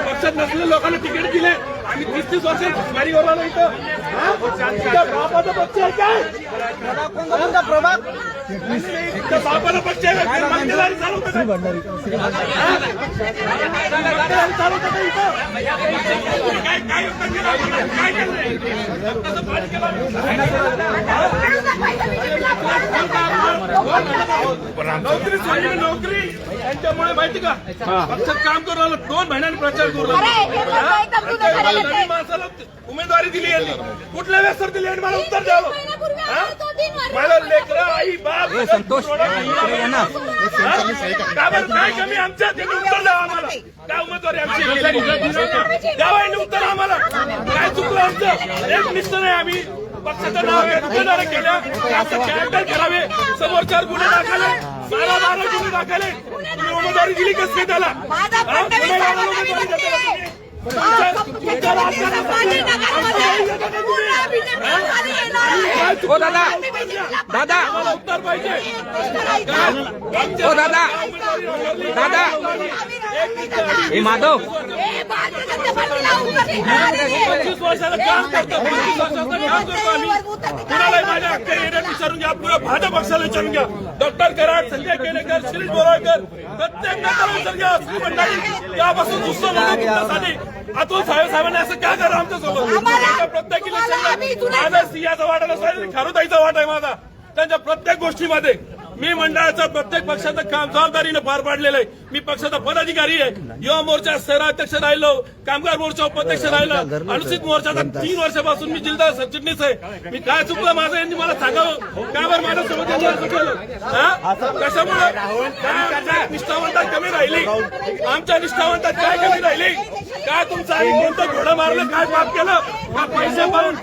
पक्षात नसलेल्या लोकांना तिकीट दिले आम्ही 30-30 वर्ष गाडीवर आलो इथं बापाचा पक्ष आहे काय प्रभाग बापाचा पक्ष आहे नोकरी सोडली नोकरी त्यांच्यामुळे माहिती का पक्षात काम करू राहिलं 2 महिन्यांनी प्रचार करू माणसाला उमेदवारी दिली यांनी कुठल्या व्यवस्था दिली आणि मला उत्तर द्यावं मला लेकरं आई बाप संतोष काय कमी आमच्या त्यांनी उत्तर द्यावं आम्हाला काय उमेदवारी आमची द्यावं उत्तर आम्हाला काय चुकलं आमचं एक निष्ठ नाही आम्ही पक्षाचं नाव गुन्हेगार केलं आमचं कॅरेक्टर करावे समोर 4 गुन्हे दाखले 12 गुन्हे दाखले तुम्ही उमेदवारी दिली कसं काय त्याला हो दादा दादा उत्तर पाहिजे हो दादा दादा माधव 25 वर्षाला काम करतो 25 वर्षाचं काम करतो आम्ही कुणालाही माझ्या हक्क येण्यात विचारून घ्या पुन्हा भाजप पक्षाला विचारून घ्या डॉक्टर कराड संजय केनेकर शिरीष बोराळकर प्रत्येक नेत्याला विचारून घ्या असली मंडळी त्यापासून दुसरं म्हणण्यासाठी अतुल साहेबांनी असं काय करा आमच्यासोबत प्रत्येक इलेक्शनला माझा सिंहाचा वाटा नसला खारुताईचा वाटा आहे माझा त्यांच्या प्रत्येक गोष्टीमध्ये मी मंडळाचं प्रत्येक पक्षाचं काम जबाबदारीनं पार पाडलेलं आहे मी पक्षाचा पदाधिकारी आहे युवा मोर्चा शहराध्यक्ष राहिलो कामगार मोर्चा उपाध्यक्ष राहिलो अनुसूचित मोर्चाचा 3 वर्षापासून मी जिल्हा सरचिटणीस आहे मी काय चुकलं माझं यांनी मला सांगावं काय बरं माझ्यासोबत चुकलं कशामुळे निष्ठावंतात कमी राहिली आमच्या निष्ठावंतात काय कमी राहिली काय तुमचं आम्ही कोणतं घोडं मारलं काय पाप केलं का पैसे पाहून